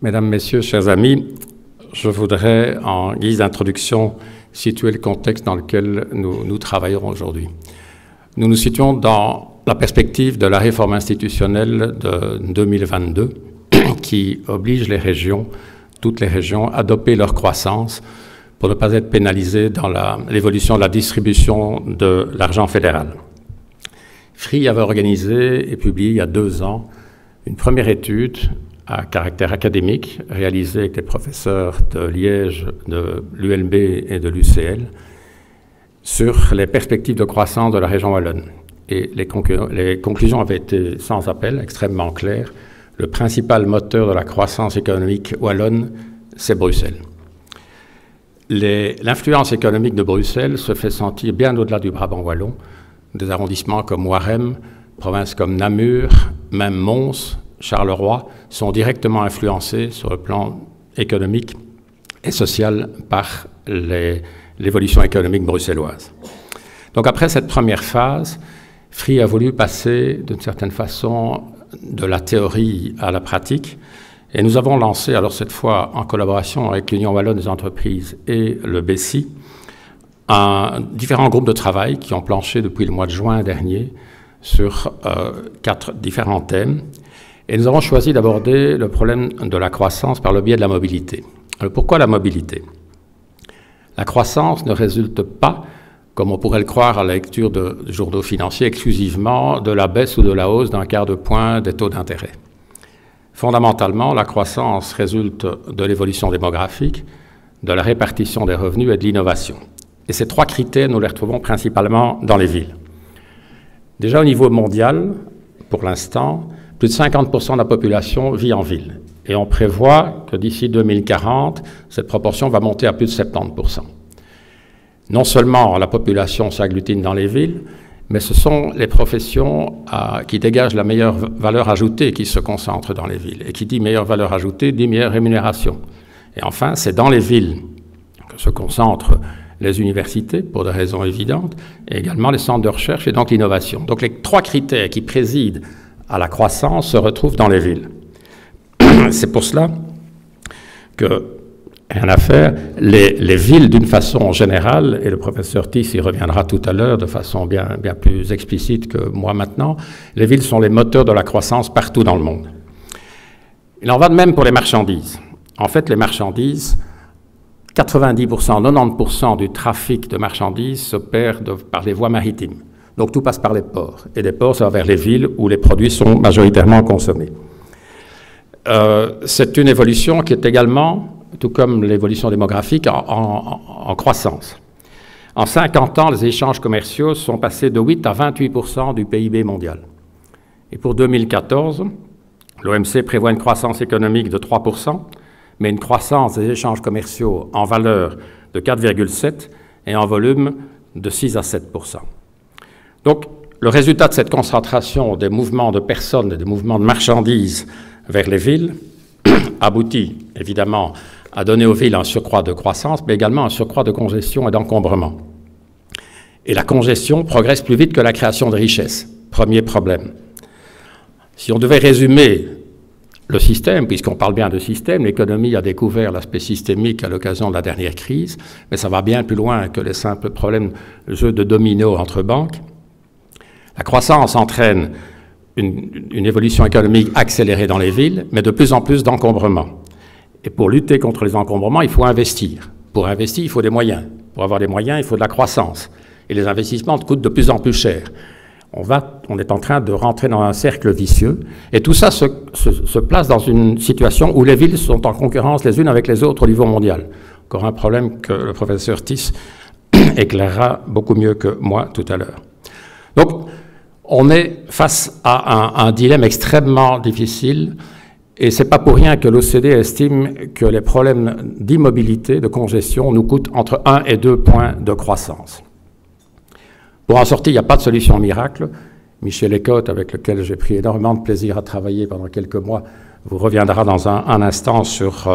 Mesdames, Messieurs, chers amis, je voudrais, en guise d'introduction, situer le contexte dans lequel nous travaillons aujourd'hui. Nous nous situons dans la perspective de la réforme institutionnelle de 2022 qui oblige les régions, toutes les régions, à doper leur croissance pour ne pas être pénalisées dans l'évolution de la distribution de l'argent fédéral. FRI avait organisé et publié il y a 2 ans une première étude à caractère académique réalisée avec les professeurs de Liège, de l'ULB et de l'UCL sur les perspectives de croissance de la région wallonne. Et les conclusions avaient été sans appel, extrêmement claires. Le principal moteur de la croissance économique wallonne, c'est Bruxelles. L'influence économique de Bruxelles se fait sentir bien au-delà du Brabant wallon. Des arrondissements comme Warem, provinces comme Namur, même Mons, Charleroi, sont directement influencés sur le plan économique et social par l'évolution économique bruxelloise. Donc après cette première phase, FRI a voulu passer d'une certaine façon de la théorie à la pratique, et nous avons lancé, alors cette fois en collaboration avec l'Union wallonne des entreprises et le BESI, différents groupes de travail qui ont planché depuis le mois de juin dernier sur 4 différents thèmes. Et nous avons choisi d'aborder le problème de la croissance par le biais de la mobilité. Alors pourquoi la mobilité? La croissance ne résulte pas, comme on pourrait le croire à la lecture de journaux financiers, exclusivement de la baisse ou de la hausse d'un quart de point des taux d'intérêt. Fondamentalement, la croissance résulte de l'évolution démographique, de la répartition des revenus et de l'innovation. Et ces 3 critères, nous les retrouvons principalement dans les villes. Déjà au niveau mondial, pour l'instant, plus de 50% de la population vit en ville. Et on prévoit que d'ici 2040, cette proportion va monter à plus de 70%. Non seulement la population s'agglutine dans les villes, mais ce sont les professions qui dégagent la meilleure valeur ajoutée qui se concentrent dans les villes. Et qui dit meilleure valeur ajoutée, dit meilleure rémunération. Et enfin, c'est dans les villes que se concentrent les universités, pour des raisons évidentes, et également les centres de recherche et donc l'innovation. Donc les 3 critères qui président à la croissance se retrouvent dans les villes. C'est pour cela que, rien à faire, les villes d'une façon générale, et le professeur Thiss y reviendra tout à l'heure de façon bien plus explicite que moi maintenant, les villes sont les moteurs de la croissance partout dans le monde. Il en va de même pour les marchandises. En fait, les marchandises, 90%, 90% du trafic de marchandises s'opère par les voies maritimes. Donc tout passe par les ports. Et les ports, ça va vers les villes où les produits sont majoritairement consommés. C'est une évolution qui est également, tout comme l'évolution démographique, en croissance. En 50 ans, les échanges commerciaux sont passés de 8 à 28% du PIB mondial. Et pour 2014, l'OMC prévoit une croissance économique de 3%, mais une croissance des échanges commerciaux en valeur de 4,7% et en volume de 6 à 7%. Donc, le résultat de cette concentration des mouvements de personnes et des mouvements de marchandises vers les villes aboutit évidemment à donner aux villes un surcroît de croissance, mais également un surcroît de congestion et d'encombrement. Et la congestion progresse plus vite que la création de richesses. Premier problème. Si on devait résumer le système, puisqu'on parle bien de système, l'économie a découvert l'aspect systémique à l'occasion de la dernière crise, mais ça va bien plus loin que les simples problèmes, le jeu de domino entre banques. La croissance entraîne une évolution économique accélérée dans les villes, mais de plus en plus d'encombrements. Et pour lutter contre les encombrements, il faut investir. Pour investir, il faut des moyens. Pour avoir des moyens, il faut de la croissance. Et les investissements coûtent de plus en plus cher. On est en train de rentrer dans un cercle vicieux, et tout ça se place dans une situation où les villes sont en concurrence les unes avec les autres au niveau mondial. Encore un problème que le professeur Thiss éclairera beaucoup mieux que moi tout à l'heure. Donc, on est face à un dilemme extrêmement difficile, et ce n'est pas pour rien que l'OCDE estime que les problèmes d'immobilité, de congestion, nous coûtent entre 1 et 2 points de croissance. Pour en sortir, il n'y a pas de solution miracle. Michel Ecotte, avec lequel j'ai pris énormément de plaisir à travailler pendant quelques mois, vous reviendra dans un instant sur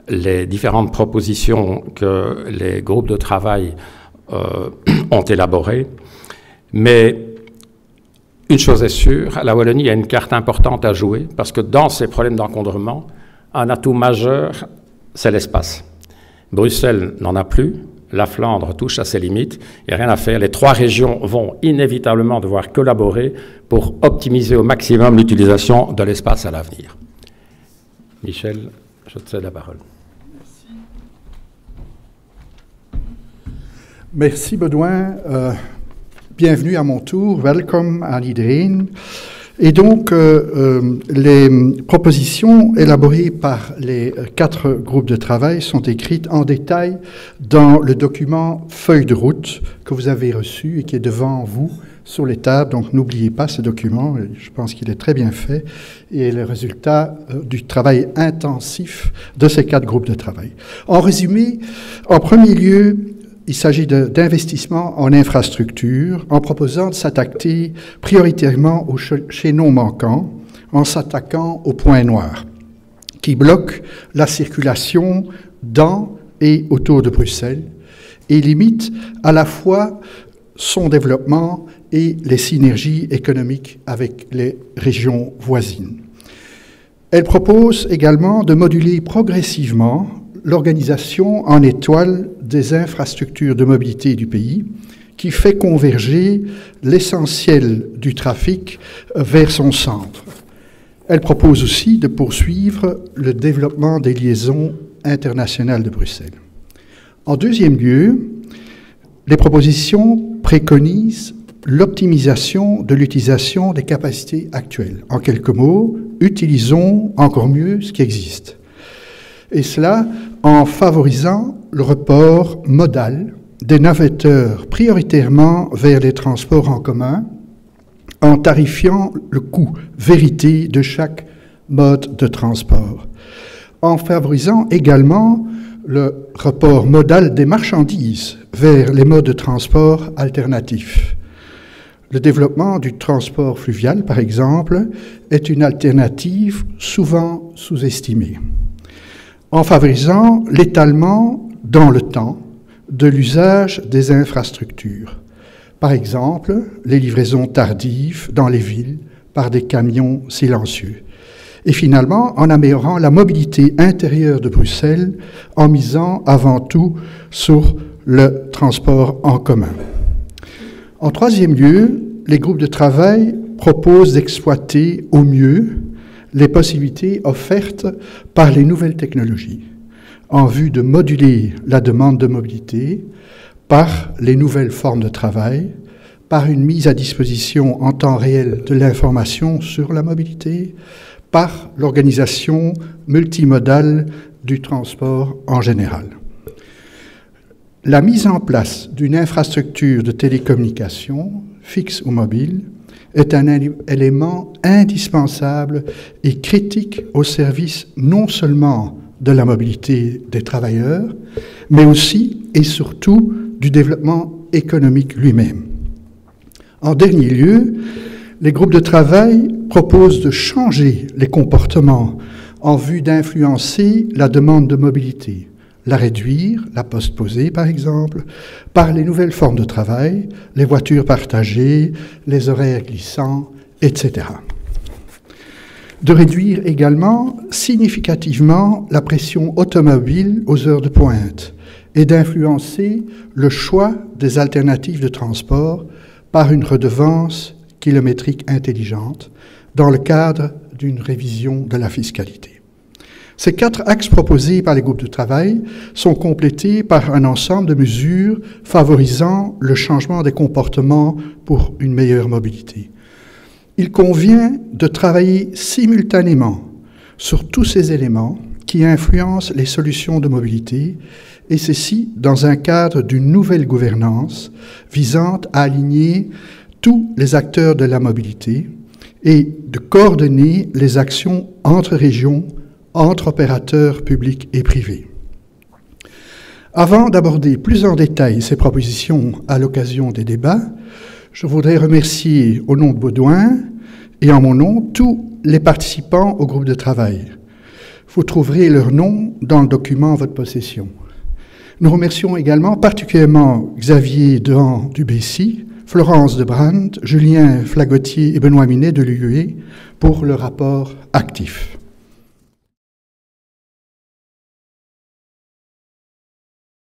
les différentes propositions que les groupes de travail ont élaborées. Mais une chose est sûre, à la Wallonie, il y a une carte importante à jouer, parce que dans ces problèmes d'encombrement, Un atout majeur, c'est l'espace. Bruxelles n'en a plus, la Flandre touche à ses limites, il n'y a rien à faire. Les 3 régions vont inévitablement devoir collaborer pour optimiser au maximum l'utilisation de l'espace à l'avenir. Michel, je te cède la parole. Merci Baudouin. Bienvenue à mon tour. Welcome à iedereen. Et donc, les propositions élaborées par les 4 groupes de travail sont écrites en détail dans le document feuille de route que vous avez reçu et qui est devant vous sur les tables. Donc, n'oubliez pas ce document. Je pense qu'il est très bien fait et est le résultat du travail intensif de ces 4 groupes de travail. En résumé, en premier lieu, il s'agit d'investissements en infrastructure en proposant de s'attaquer prioritairement aux chaînons manquants en s'attaquant aux points noirs qui bloquent la circulation dans et autour de Bruxelles et limitent à la fois son développement et les synergies économiques avec les régions voisines. Elle propose également de moduler progressivement l'organisation en étoile des infrastructures de mobilité du pays qui fait converger l'essentiel du trafic vers son centre. Elle propose aussi de poursuivre le développement des liaisons internationales de Bruxelles. En deuxième lieu, les propositions préconisent l'optimisation de l'utilisation des capacités actuelles. En quelques mots, utilisons encore mieux ce qui existe. Et cela en favorisant le report modal des navetteurs prioritairement vers les transports en commun, en tarifiant le coût vérité de chaque mode de transport, en favorisant également le report modal des marchandises vers les modes de transport alternatifs. Le développement du transport fluvial, par exemple, est une alternative souvent sous-estimée, en favorisant l'étalement dans le temps de l'usage des infrastructures. Par exemple, les livraisons tardives dans les villes par des camions silencieux. Et finalement, en améliorant la mobilité intérieure de Bruxelles en misant avant tout sur le transport en commun. En troisième lieu, les groupes de travail proposent d'exploiter au mieux les possibilités offertes par les nouvelles technologies en vue de moduler la demande de mobilité par les nouvelles formes de travail, par une mise à disposition en temps réel de l'information sur la mobilité, par l'organisation multimodale du transport en général. La mise en place d'une infrastructure de télécommunication, fixe ou mobile, est un élément indispensable et critique au service non seulement de la mobilité des travailleurs, mais aussi et surtout du développement économique lui-même. En dernier lieu, les groupes de travail proposent de changer les comportements en vue d'influencer la demande de mobilité, la réduire, la postposer par exemple, par les nouvelles formes de travail, les voitures partagées, les horaires glissants, etc. De réduire également significativement la pression automobile aux heures de pointe et d'influencer le choix des alternatives de transport par une redevance kilométrique intelligente dans le cadre d'une révision de la fiscalité. Ces 4 axes proposés par les groupes de travail sont complétés par un ensemble de mesures favorisant le changement des comportements pour une meilleure mobilité. Il convient de travailler simultanément sur tous ces éléments qui influencent les solutions de mobilité, et ceci dans un cadre d'une nouvelle gouvernance visant à aligner tous les acteurs de la mobilité et de coordonner les actions entre régions, entre opérateurs publics et privés. Avant d'aborder plus en détail ces propositions à l'occasion des débats, je voudrais remercier au nom de Baudouin et en mon nom tous les participants au groupe de travail. Vous trouverez leurs noms dans le document en votre possession. Nous remercions également particulièrement Xavier Dehan du BECI, Florence de Brandt, Julien Flagotier et Benoît Minet de l'UE pour le rapport actif.